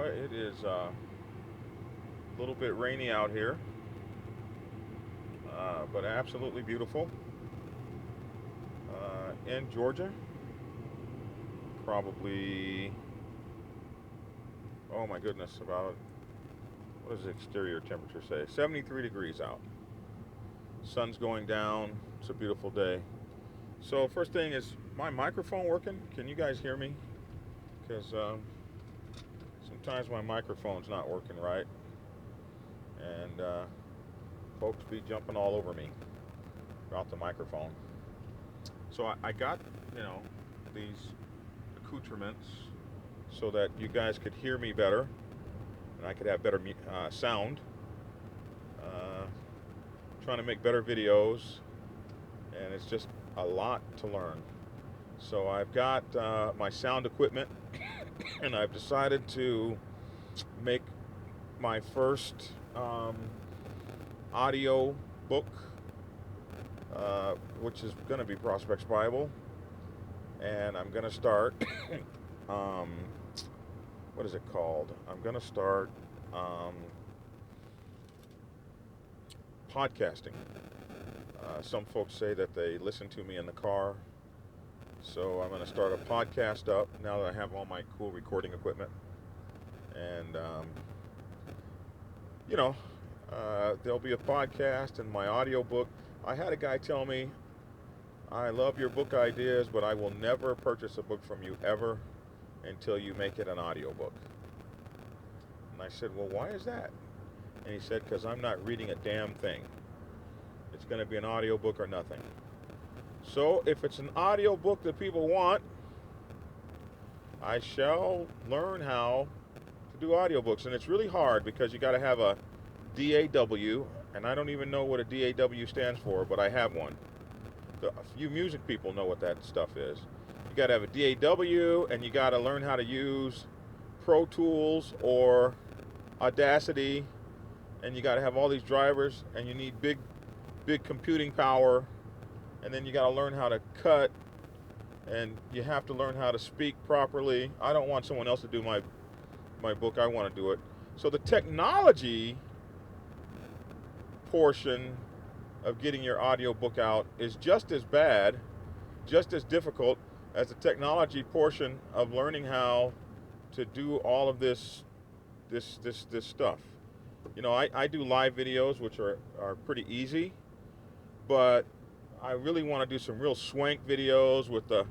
boy, it is a little bit rainy out here, but absolutely beautiful. In Georgia, probably, oh my goodness, about, what does the exterior temperature say? 73 degrees out. Sun's going down. It's a beautiful day. So, first thing is my microphone working? Can you guys hear me? Because sometimes my microphone's not working right, and folks be jumping all over me about the microphone. So I got, you know, these accoutrements so that you guys could hear me better and I could have better sound. Uh, Trying to make better videos, and it's just a lot to learn. So I've got my sound equipment, and I've decided to make my first audio book, which is going to be Prospects Bible, and I'm going to start. um, what is it called? I'm going to start podcasting. Some folks say that they listen to me in the car, so I'm going to start a podcast up now that I have all my cool recording equipment. And, you know, there'll be a podcast and my audio book. I had a guy tell me, I love your book ideas, but I will never purchase a book from you ever until you make it an audio book. And I said, well, why is that? And he said, because I'm not reading a damn thing. It's going to be an audio book or nothing. So if it's an audio book that people want, I shall learn how to do audiobooks. And it's really hard because you got to have a DAW, and I don't even know what a DAW stands for, but I have one. You music people know what that stuff is. You got to have a DAW, and you got to learn how to use Pro Tools or Audacity, and you got to have all these drivers, and you need big computing power, and then you got to learn how to cut, and you have to learn how to speak properly. I don't want someone else to do my book. I want to do it. So the technology portion of getting your audio book out is just as bad, just as difficult as the technology portion of learning how to do all of this stuff. You know, I do live videos, which are pretty easy, but I really want to do some real swank videos with the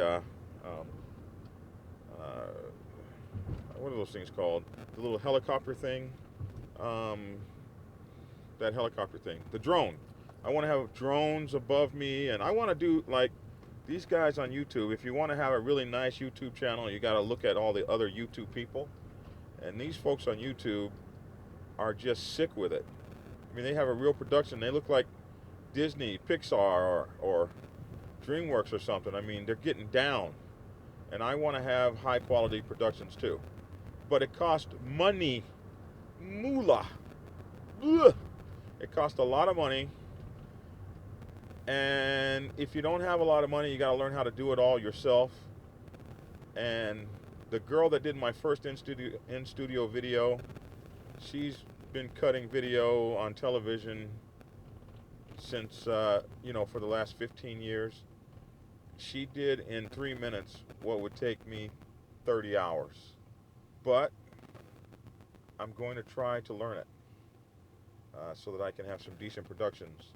um, uh, what are those things called? The little helicopter thing. Um, that helicopter thing. The drone. I want to have drones above me, and I want to do like these guys on YouTube. If you want to have a really nice YouTube channel, you got to look at all the other YouTube people. And these folks on YouTube are just sick with it. I mean, they have a real production. They look like Disney, Pixar, or DreamWorks or something. I mean, they're getting down. And I want to have high quality productions too. But it costs money. Moolah. Ugh. It costs a lot of money. And if you don't have a lot of money, you got to learn how to do it all yourself. And the girl that did my first in-studio video, she's been cutting video on television since, you know, for the last 15 years. She did in 3 minutes what would take me 30 hours. But I'm going to try to learn it so that I can have some decent productions,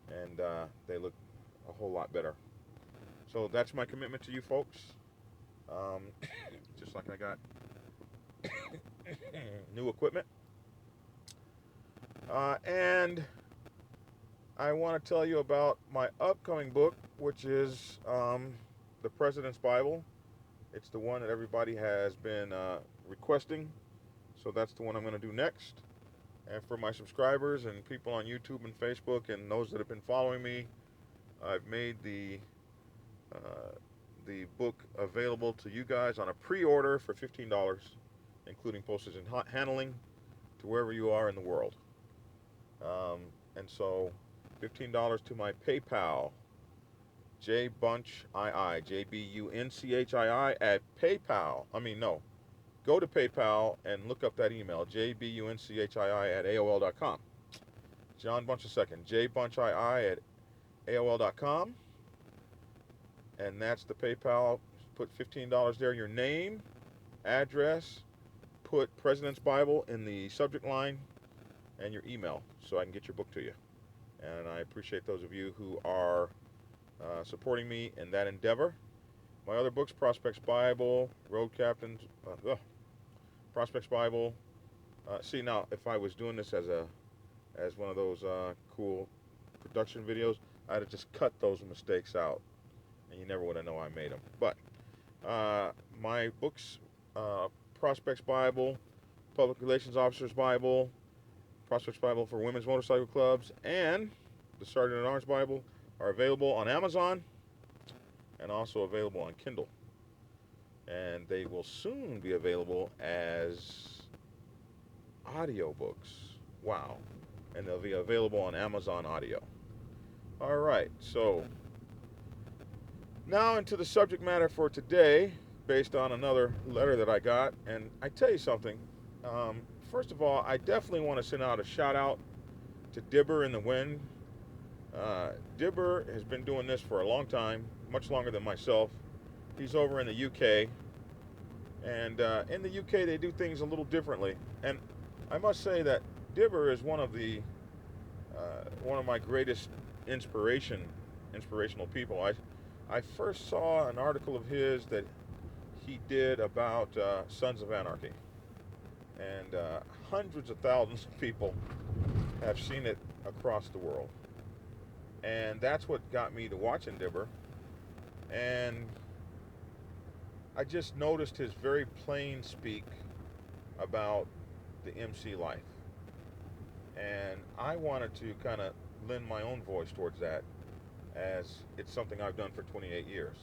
and they look a whole lot better. So that's my commitment to you folks. Um, just like I got new equipment. And I want to tell you about my upcoming book, which is The President's Bible. It's the one that everybody has been requesting. So that's the one I'm going to do next. And for my subscribers and people on YouTube and Facebook and those that have been following me, I've made the book available to you guys on a pre-order for $15, including postage and handling, to wherever you are in the world. And so $15 to my PayPal, JBunchii, JBunchii at PayPal. go to PayPal and look up that email, jbunchii@aol.com. John Bunch II, jbunchii@aol.com. And that's the PayPal. Put $15 there, your name, address, put President's Bible in the subject line, and your email so I can get your book to you. And I appreciate those of you who are supporting me in that endeavor. My other books, Prospects Bible, Road Captains, Prospects Bible. See, now, if I was doing this as one of those cool production videos, I'd have just cut those mistakes out, and you never would have known I made them. But my books, Prospects Bible, Public Relations Officer's Bible, Prospects Bible for Women's Motorcycle Clubs, and the Sergeant at Arms Bible are available on Amazon and also available on Kindle. And they will soon be available as audiobooks. Wow. And they'll be available on Amazon Audio. All right, so now into the subject matter for today, based on another letter that I got. And I tell you something, first of all, I definitely want to send out a shout out to Dibber in the Wind. Dibber has been doing this for a long time, much longer than myself. He's over in the UK, and in the UK they do things a little differently. And I must say that Dibber is one of my greatest inspirational people. I first saw an article of his that he did about Sons of Anarchy, and hundreds of thousands of people have seen it across the world. And that's what got me to watching Dibber. And I just noticed his very plain speak about the MC life. And I wanted to kind of lend my own voice towards that, as it's something I've done for 28 years.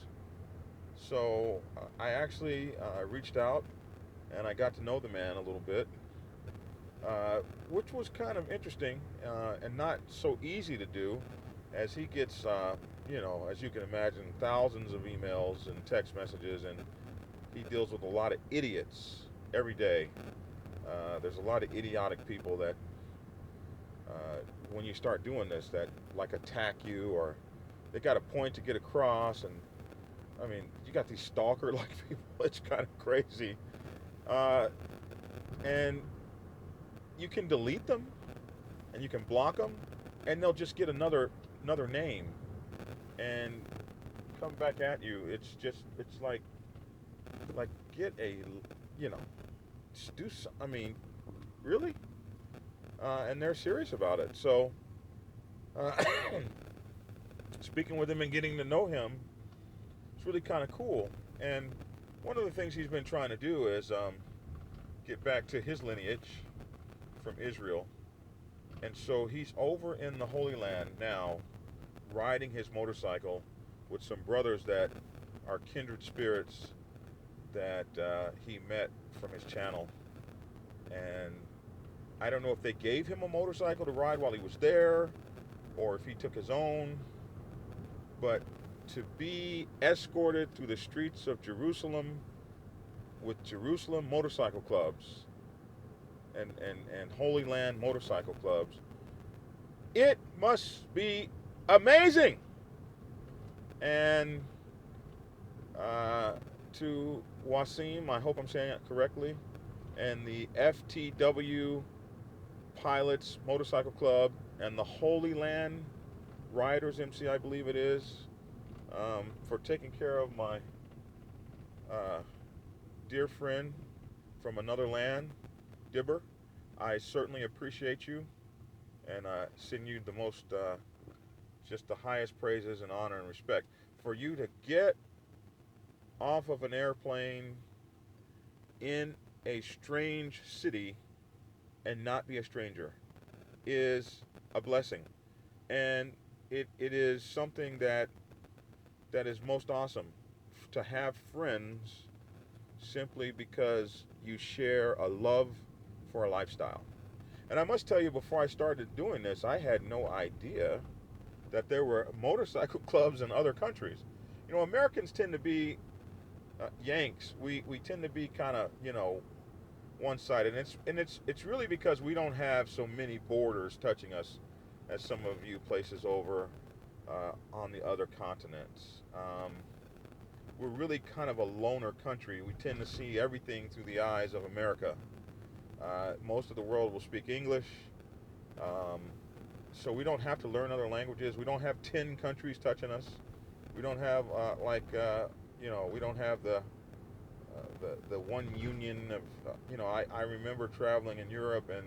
So I actually reached out and I got to know the man a little bit, which was kind of interesting and not so easy to do, as he gets, as you can imagine, thousands of emails and text messages, and he deals with a lot of idiots every day. There's a lot of idiotic people that, when you start doing this, that like attack you, or they got a point to get across, and I mean, you got these stalker-like people. It's kind of crazy, and you can delete them, and you can block them, and they'll just get another name and come back at you. It's like get a, just do some, I mean, really? And they're serious about it. So speaking with him and getting to know him, it's really kind of cool. And one of the things he's been trying to do is get back to his lineage from Israel. And so he's over in the Holy Land now, riding his motorcycle with some brothers that are kindred spirits that he met from his channel. And I don't know if they gave him a motorcycle to ride while he was there, or if he took his own, but to be escorted through the streets of Jerusalem with Jerusalem motorcycle clubs and Holy Land motorcycle clubs, it must be amazing. And to Wasim, I hope I'm saying it correctly, and the FTW Pilots Motorcycle Club and the Holy Land Riders MC, I believe it is, for taking care of my dear friend from another land, Dibber. I certainly appreciate you, and send you the most, just the highest praises and honor and respect. For you to get off of an airplane in a strange city and not be a stranger is a blessing. And it is something that is most awesome, to have friends simply because you share a love for a lifestyle. And I must tell you, before I started doing this, I had no idea that there were motorcycle clubs in other countries. Americans tend to be Yanks. We tend to be kind of, one-sided, and it's really because we don't have so many borders touching us as some of you places over on the other continents. We're really kind of a loner country. We tend to see everything through the eyes of America. Most of the world will speak English, so we don't have to learn other languages. We don't have 10 countries touching us. We don't have we don't have the one union of I remember traveling in Europe and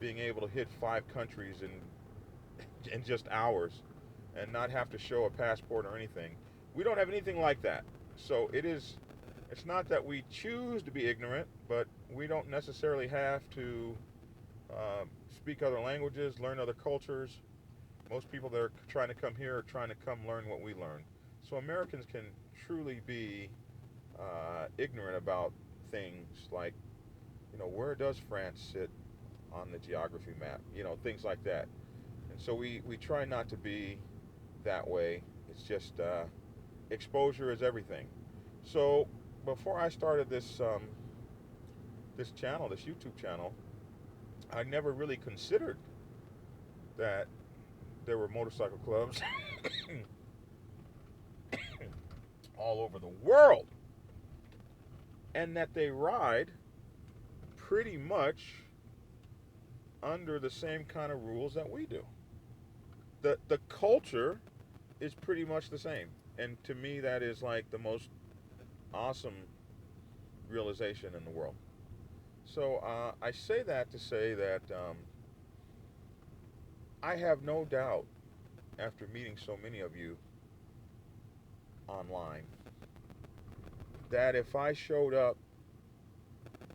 being able to hit 5 countries in just hours and not have to show a passport or anything. We don't have anything like that. So it's not that we choose to be ignorant, but we don't necessarily have to speak other languages, learn other cultures. Most people that are trying to come here are trying to come learn what we learn. So Americans can truly be ignorant about things like, where does France sit on the geography map? Things like that. And so we try not to be that way. It's just exposure is everything. So before I started this channel, this YouTube channel, I never really considered that there were motorcycle clubs all over the world, and that they ride pretty much under the same kind of rules that we do. The culture is pretty much the same, and to me that is like the most awesome realization in the world. So I say that to say that I have no doubt, after meeting so many of you online, that if I showed up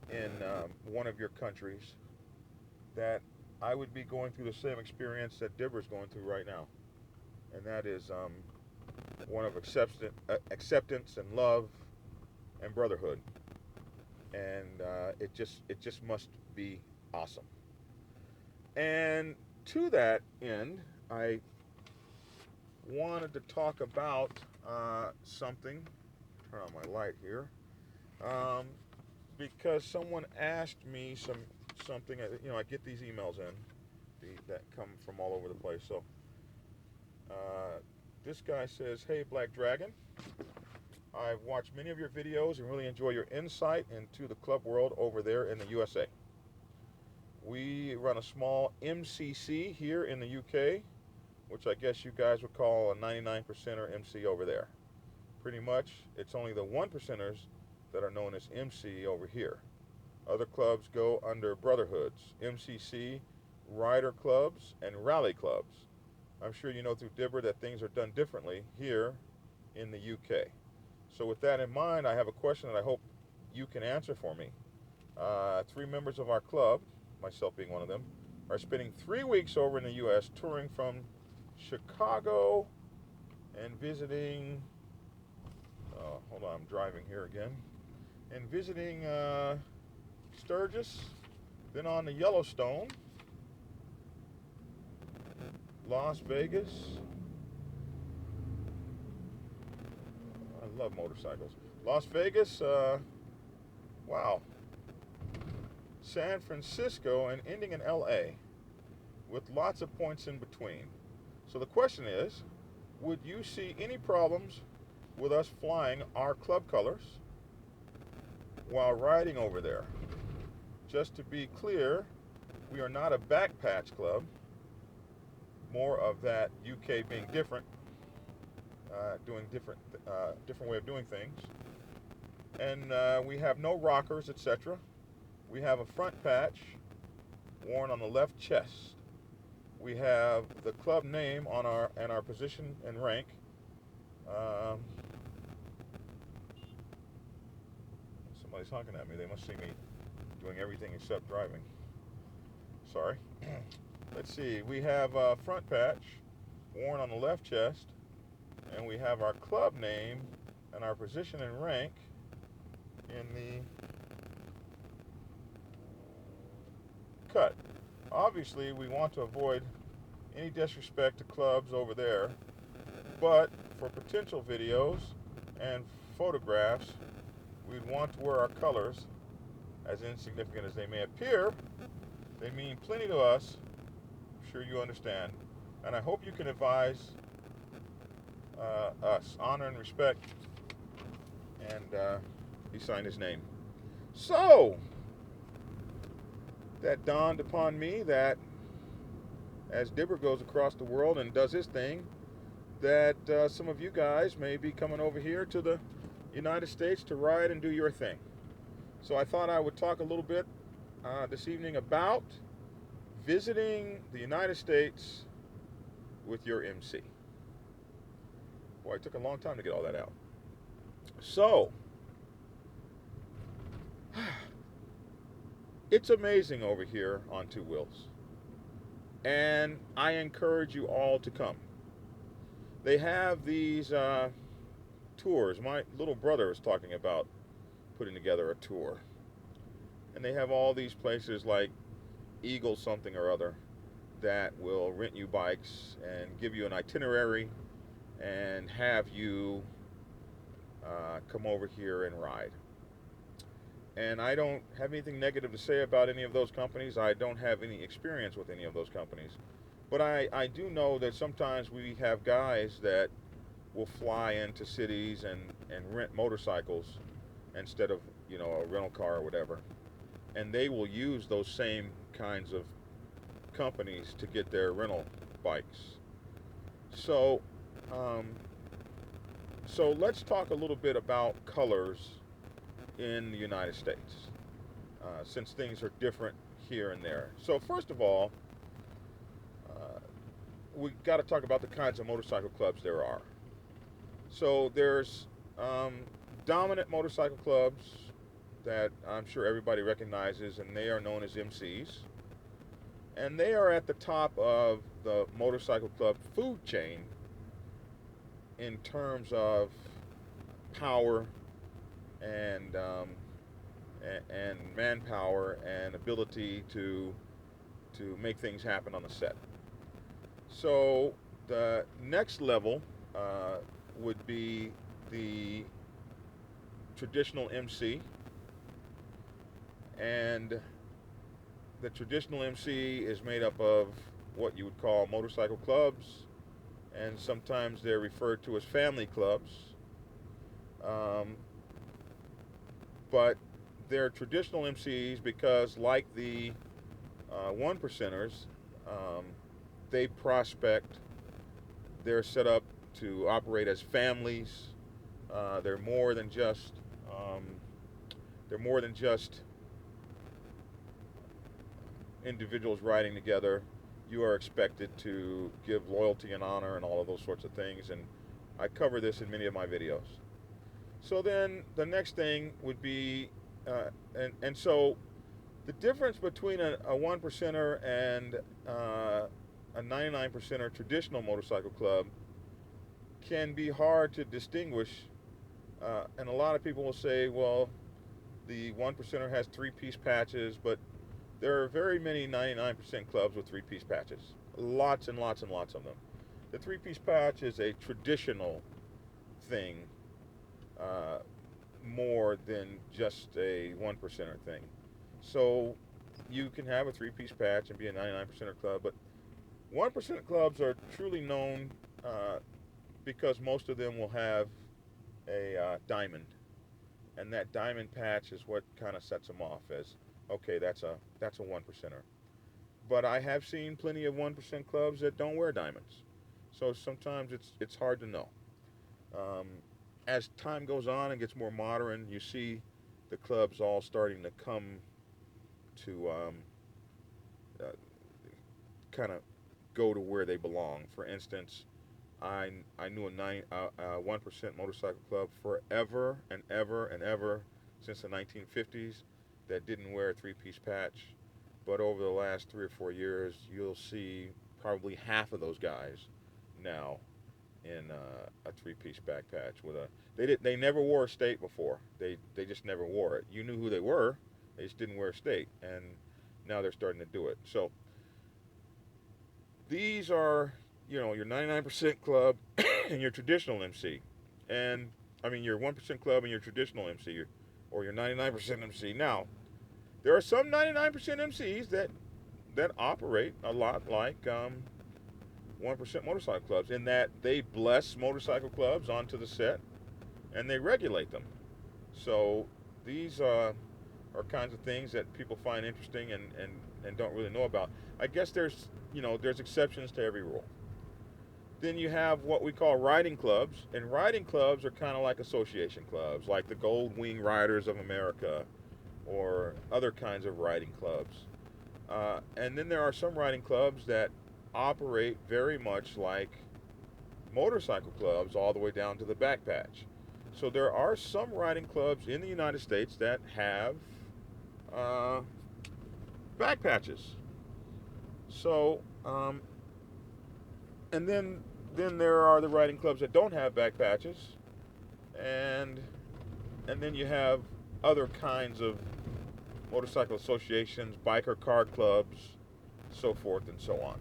in one of your countries, that I would be going through the same experience that Deborah's going through right now, and that is one of acceptance and love and brotherhood, and it just must be awesome. And to that end, I wanted to talk about something. Turn on my light here, because someone asked me something. I get these emails that come from all over the place. So this guy says, "Hey, Black Dragon, I've watched many of your videos and really enjoy your insight into the club world over there in the USA. We run a small MCC here in the UK, which I guess you guys would call a 99%er MC over there. Pretty much, it's only the 1%ers that are known as MC over here. Other clubs go under brotherhoods, MCC, rider clubs, and rally clubs. I'm sure you know through Dibber that things are done differently here in the UK. So with that in mind, I have a question that I hope you can answer for me. 3 members of our club, myself being one of them, are spending 3 weeks over in the US touring from Chicago and visiting, hold on, I'm driving here again, and visiting Sturgis, then on to Yellowstone, Las Vegas. I love motorcycles. Las Vegas, wow. San Francisco, and ending in LA, with lots of points in between. So the question is, would you see any problems with us flying our club colors while riding over there? Just to be clear, we are not a back patch club, more of that UK being different, doing different way of doing things. And we have no rockers, etc. We have a front patch worn on the left chest. We have the club name on our position and rank. Somebody's honking at me. They must see me doing everything except driving. Sorry. Let's see. We have a front patch worn on the left chest, and we have our club name and our position and rank in the cut. Obviously, we want to avoid any disrespect to clubs over there, but for potential videos and photographs, we'd want to wear our colors as insignificant as they may appear, they mean plenty to us. I'm sure you understand. And I hope you can advise us, honor and respect, and he signed his name. So, that dawned upon me that as Dibber goes across the world and does his thing, that some of you guys may be coming over here to the United States to ride and do your thing. So I thought I would talk a little bit this evening about visiting the United States with your MC. Boy, it took a long time to get all that out. So, it's amazing over here on Two Wheels. And I encourage you all to come. They have these tours. My little brother is talking about putting together a tour. And they have all these places like Eagle something or other that will rent you bikes and give you an itinerary and have you come over here and ride. And I don't have anything negative to say about any of those companies. I don't have any experience with any of those companies. But I do know that sometimes we have guys that will fly into cities and rent motorcycles instead of, you know, a rental car or whatever. And they will use those same kinds of companies to get their rental bikes. So, so let's talk a little bit about colors in the United States, since things are different here and there. So first of all, we got to talk about the kinds of motorcycle clubs there are. So there's dominant motorcycle clubs that I'm sure everybody recognizes, and they are known as MCs. And they are at the top of the motorcycle club food chain in terms of power and manpower and ability to make things happen on the set. So the next level would be the traditional MC, and the traditional MC is made up of what you would call motorcycle clubs, and sometimes they're referred to as family clubs. But they're traditional MCs because, like the one percenters, they prospect. They're set up to operate as families. They're more than just individuals riding together. You are expected to give loyalty and honor and all of those sorts of things, and I cover this in many of my videos. So then the next thing would be, and so the difference between a one percenter and a 99 percenter traditional motorcycle club can be hard to distinguish, and a lot of people will say, well, the one percenter has three-piece patches, but there are very many 99% clubs with three-piece patches. Lots and lots and lots of them. The three-piece patch is a traditional thing, more than just a one percenter thing. So you can have a three-piece patch and be a 99%er club, but 1% clubs are truly known because most of them will have a diamond, and that diamond patch is what kind of sets them off as, okay, that's a one percenter. But I have seen plenty of 1% clubs that don't wear diamonds, so sometimes it's hard to know. As time goes on and gets more modern, you see the clubs all starting to come to kind of go to where they belong. For instance, I knew a 1% motorcycle club forever and ever and ever since the 1950s that didn't wear a three-piece patch. But over the last 3 or 4 years, you'll see probably half of those guys now in a three-piece back patch with a. They never wore a state before. They just never wore it. You knew who they were. They just didn't wear a state, and now they're starting to do it. So these are, you know, your 99% club and your traditional MC, and I mean your 1% club and your traditional MC, or your 99% MC. Now, There are some 99% MCs that operate a lot like 1% motorcycle clubs, in that they bless motorcycle clubs onto the set and they regulate them. So these are kinds of things that people find interesting and don't really know about. I guess there's exceptions to every rule. Then you have what we call riding clubs, and riding clubs are kind of like association clubs, like the Gold Wing Riders of America or other kinds of riding clubs. And then there are some riding clubs that operate very much like motorcycle clubs, all the way down to the back patch. So there are some riding clubs in the United States that have uh, back patches. So, and then there are the riding clubs that don't have back patches, and then you have other kinds of motorcycle associations, biker car clubs, so forth and so on.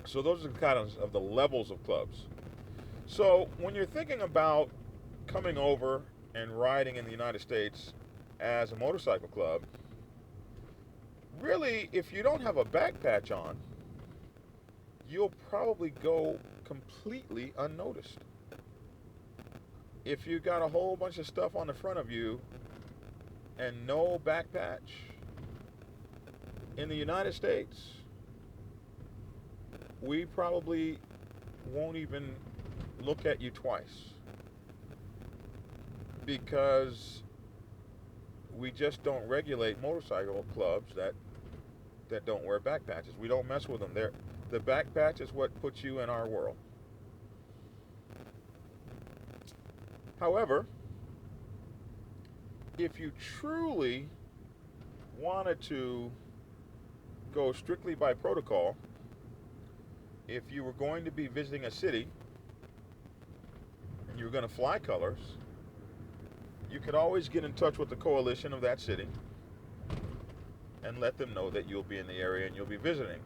So those are the kind of the levels of clubs. So when you're thinking about coming over and riding in the United States as a motorcycle club, really, if you don't have a back patch on, you'll probably go completely unnoticed. If you got a whole bunch of stuff on the front of you and no back patch, in the United States, we probably won't even look at you twice, because we just don't regulate motorcycle clubs that don't wear back patches. We don't mess with them. The back patch is what puts you in our world. However, if you truly wanted to go strictly by protocol, if you were going to be visiting a city and you were going to fly colors, you could always get in touch with the coalition of that city and let them know that you'll be in the area and you'll be visiting.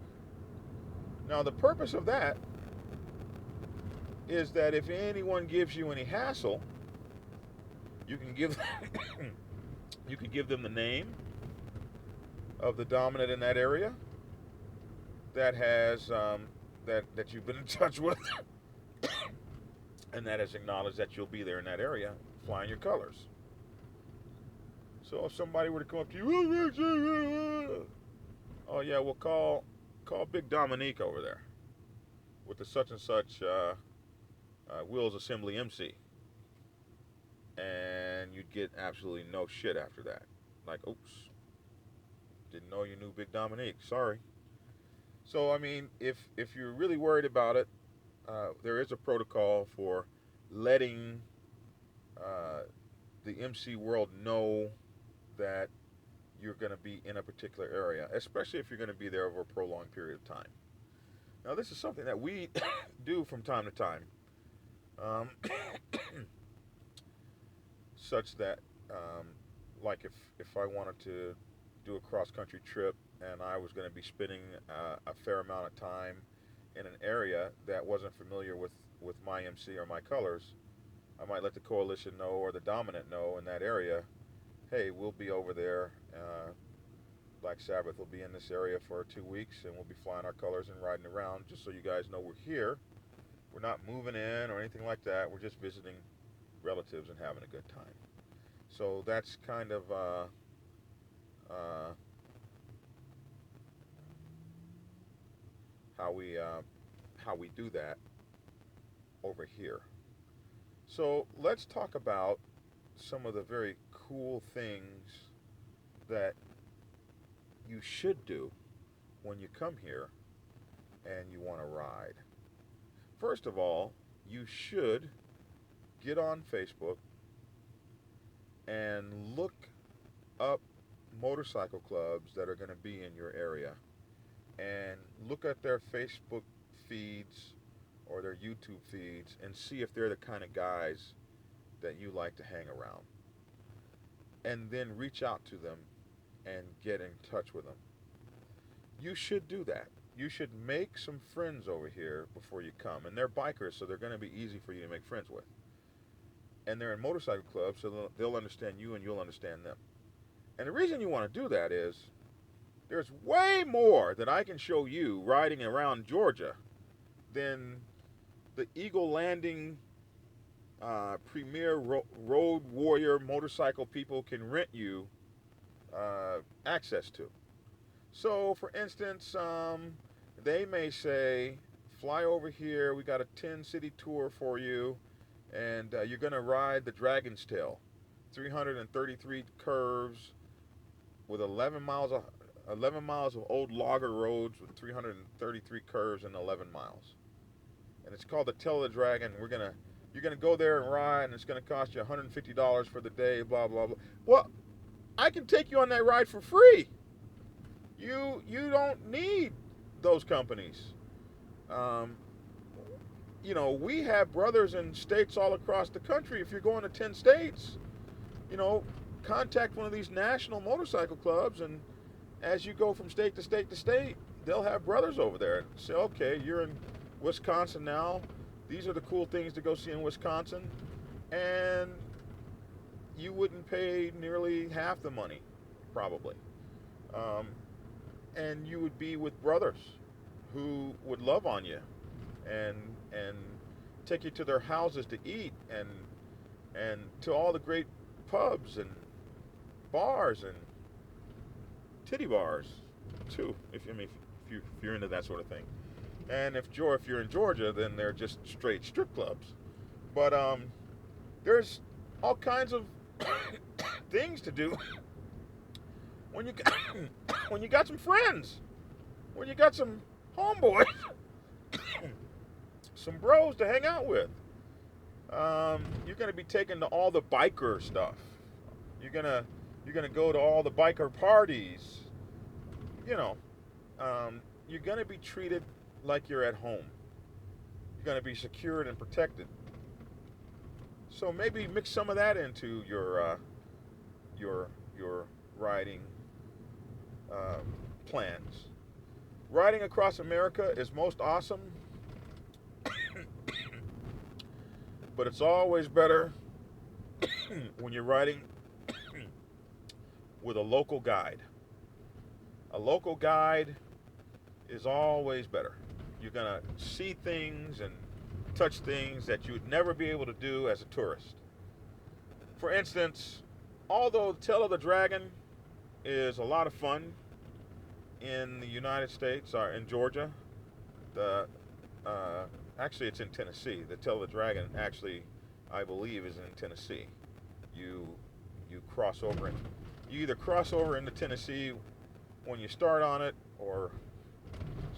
Now, the purpose of that is that if anyone gives you any hassle, you can give you can give them the name of the dominant in that area that has that you've been in touch with, and that has acknowledged that you'll be there in that area flying your colors. So if somebody were to come up to you, oh yeah, we'll call Big Dominique over there with the such and such Wheels Assembly MC, and you'd get absolutely no shit after that. Like, oops, didn't know you knew Big Dominique. Sorry. So I mean, if you're really worried about it, there is a protocol for letting the MC world know that you're going to be in a particular area, especially if you're going to be there over a prolonged period of time. Now, this is something that we do from time to time, such that, like if I wanted to do a cross-country trip and I was going to be spending a fair amount of time in an area that wasn't familiar with my MC or my colors, I might let the coalition know or the dominant know in that area, hey, we'll be over there. Black Sabbath will be in this area for 2 weeks, and we'll be flying our colors and riding around, just so you guys know we're here. We're not moving in or anything like that. We're just visiting relatives and having a good time. So that's kind of how we do that over here. So let's talk about some of the very cool things that you should do when you come here and you want to ride. First of all, you should get on Facebook and look up motorcycle clubs that are going to be in your area, and look at their Facebook feeds or their YouTube feeds and see if they're the kind of guys that you like to hang around. And then reach out to them and get in touch with them. You should do that. You should make some friends over here before you come. And they're bikers, so they're going to be easy for you to make friends with. And they're in motorcycle clubs, so they'll understand you and you'll understand them. And the reason you want to do that is there's way more that I can show you riding around Georgia than the Eagle Landing premier road warrior motorcycle people can rent you access to. So, for instance, they may say, fly over here, we got a 10 city tour for you, and you're going to ride the Dragon's Tail, 333 curves with 11 miles of old logger roads with 333 curves and 11 miles. And it's called the Tail of the Dragon. You're gonna go there and ride, and it's gonna cost you $150 for the day. Blah blah blah. Well, I can take you on that ride for free. You don't need those companies. Um, we have brothers in states all across the country. If you're going to 10 states, contact one of these national motorcycle clubs, and as you go from state to state to state, they'll have brothers over there. Say, okay, you're in Wisconsin now. These are the cool things to go see in Wisconsin. And you wouldn't pay nearly half the money, probably. And you would be with brothers who would love on you and take you to their houses to eat and to all the great pubs and bars and titty bars too, if you're into that sort of thing. And if you're in Georgia, then they're just straight strip clubs. But there's all kinds of things to do when you when you got some friends, when you got some homeboys, some bros to hang out with. You're gonna be taken to all the biker stuff. You're gonna go to all the biker parties. You're gonna be treated like you're at home. You're gonna be secured and protected. So maybe mix some of that into your riding plans. Riding across America is most awesome, but it's always better when you're riding with a local guide. A local guide is always better. You're gonna see things and touch things that you would never be able to do as a tourist. For instance, although Tail of the Dragon is a lot of fun in the United States or in Georgia, actually it's in Tennessee. The Tail of the Dragon actually, I believe, is in Tennessee. You cross over you either cross over into Tennessee when you start on it, or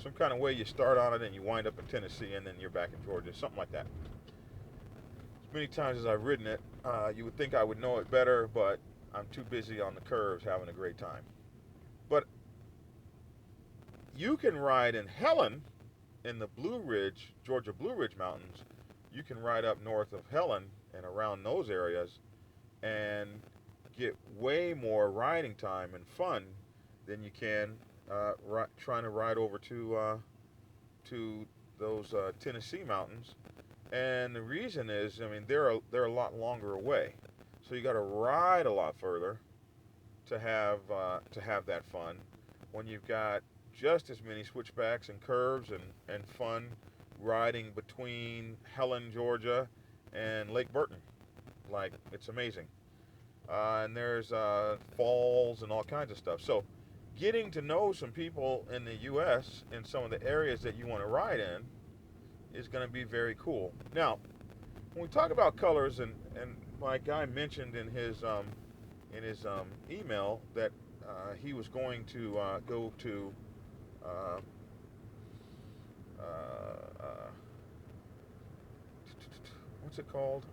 some kind of way you start on it and you wind up in Tennessee and then you're back in Georgia, something like that. As many times as I've ridden it, you would think I would know it better, but I'm too busy on the curves having a great time. But you can ride in Helen in the Georgia Blue Ridge Mountains. You can ride up north of Helen and around those areas and get way more riding time and fun than you can trying to ride over to those Tennessee mountains. And the reason is, they're a lot longer away, so you got to ride a lot further to have that fun. When you've got just as many switchbacks and curves and fun riding between Helen, Georgia, and Lake Burton, like it's amazing. And there's falls and all kinds of stuff. So getting to know some people in the U.S. in some of the areas that you want to ride in is going to be very cool. Now, when we talk about colors, and my guy mentioned in his email that he was going to go to what's it called?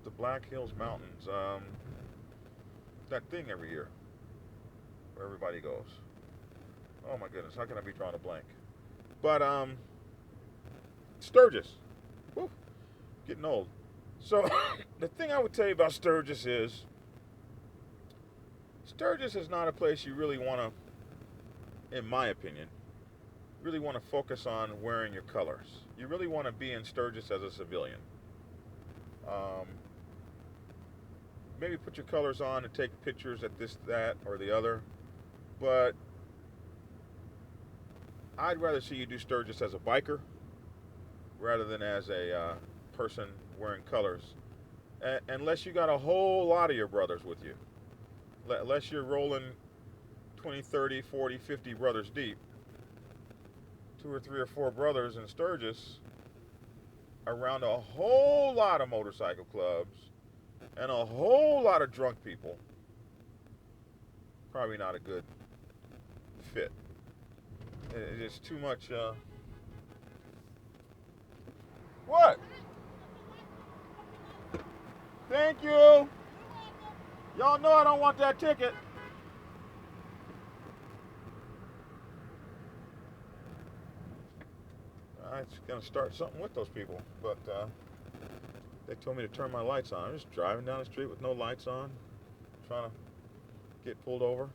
The Black Hills Mountains. That thing every year where everybody goes. Oh my goodness, how can I be drawing a blank? But Sturgis. Woo, getting old. So the thing I would tell you about Sturgis is not a place you really want to, in my opinion, really want to focus on wearing your colors. You really want to be in Sturgis as a civilian. maybe put your colors on and take pictures at this, that, or the other. But I'd rather see you do Sturgis as a biker rather than as a person wearing colors. Unless you got a whole lot of your brothers with you. Unless you're rolling 20, 30, 40, 50 brothers deep. 2 or 3 or 4 brothers in Sturgis around a whole lot of motorcycle clubs and a whole lot of drunk people. Probably not a good fit. It's too much. What? Thank you. Y'all know I don't want that ticket. I was gonna start something with those people, but they told me to turn my lights on. I'm just driving down the street with no lights on, trying to get pulled over.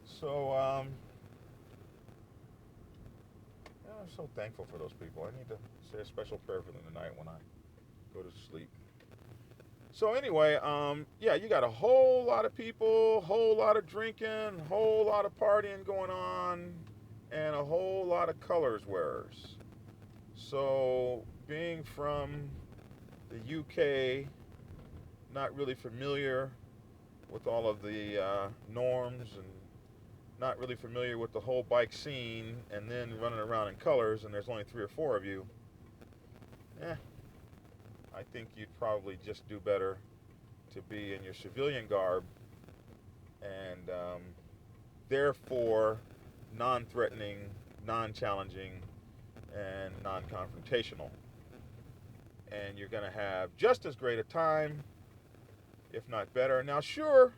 So yeah, I'm so thankful for those people. I need to say a special prayer for them tonight when I go to sleep. So anyway, yeah, you got a whole lot of people, whole lot of drinking, whole lot of partying going on, and a whole lot of colors wearers. So being from the UK, not really familiar with all of the norms and not really familiar with the whole bike scene, and then running around in colors and there's only 3 or 4 of you, I think you'd probably just do better to be in your civilian garb and therefore non-threatening, non-challenging, and non-confrontational. And you're going to have just as great a time, if not better. Now, sure,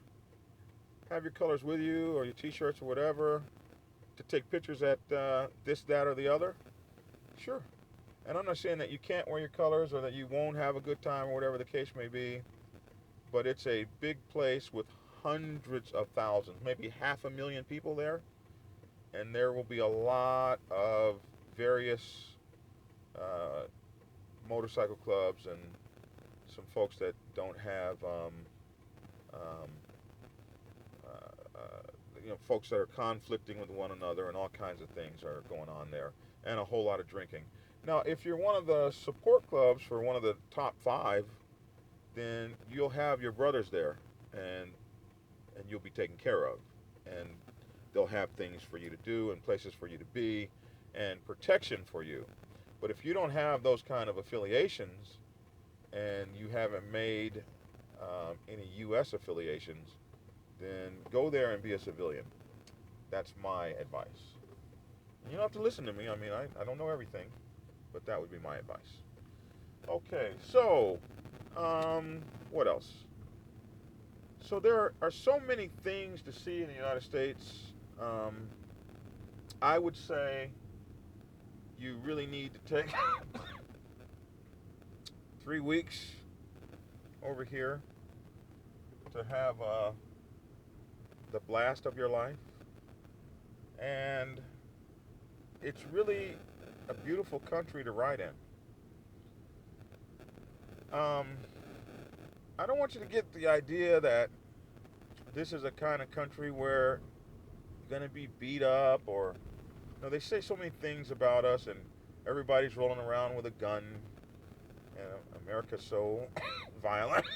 have your colors with you or your t-shirts or whatever to take pictures at this, that, or the other. Sure. And I'm not saying that you can't wear your colors or that you won't have a good time or whatever the case may be, but it's a big place with hundreds of thousands, maybe 500,000 people there, and there will be a lot of various motorcycle clubs and some folks that don't have, folks that are conflicting with one another, and all kinds of things are going on there, and a whole lot of drinking. Now, if you're one of the support clubs for one of the top 5, then you'll have your brothers there, and you'll be taken care of, and they'll have things for you to do and places for you to be and protection for you. But if you don't have those kind of affiliations and you haven't made any U.S. affiliations, then go there and be a civilian. That's my advice. You don't have to listen to me. I mean, I don't know everything, but that would be my advice. Okay, so what else? So there are so many things to see in the United States. I would say you really need to take 3 weeks over here to have the blast of your life. And it's really a beautiful country to ride in. I don't want you to get the idea that this is a kind of country where you're going to be beat up or, they say so many things about us and everybody's rolling around with a gun and America's so violent.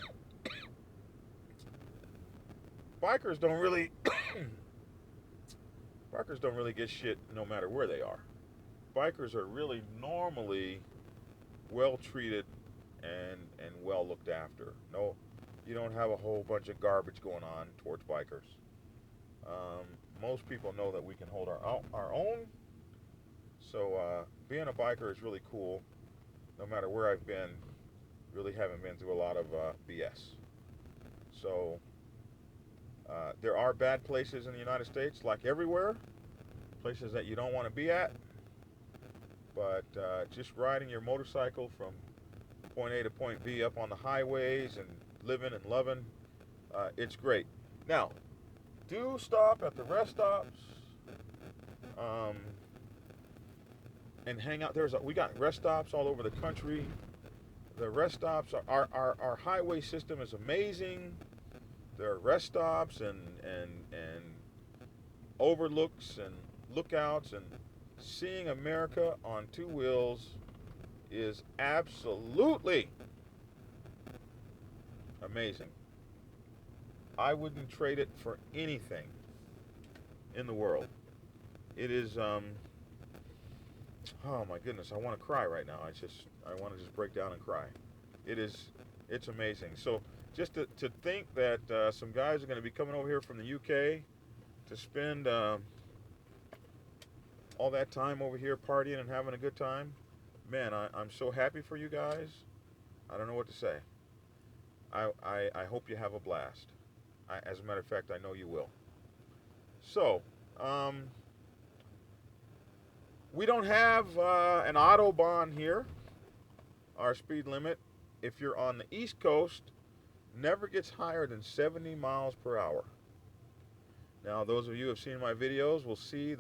Bikers don't really get shit no matter where they are. Bikers are really normally well treated and well looked after. No, you don't have a whole bunch of garbage going on towards bikers. Most people know that we can hold our own. So being a biker is really cool. No matter where I've been, really haven't been through a lot of BS. So there are bad places in the United States, like everywhere, places that you don't want to be at. But just riding your motorcycle from point A to point B up on the highways and living and loving, it's great. Now, do stop at the rest stops and hang out. We got rest stops all over the country The rest stops, our highway system is amazing. There are rest stops and overlooks and lookouts, and seeing America on two wheels is absolutely amazing. I wouldn't trade it for anything in the world. It is, oh my goodness, I want to cry right now. I want to just break down and cry. It's amazing. So just to think that some guys are going to be coming over here from the UK to spend all that time over here partying and having a good time, man, I'm so happy for you guys. I don't know what to say. I hope you have a blast. As a matter of fact, I know you will. So, we don't have an Autobahn here. Our speed limit, if you're on the East Coast, never gets higher than 70 miles per hour. Now, those of you who have seen my videos will see that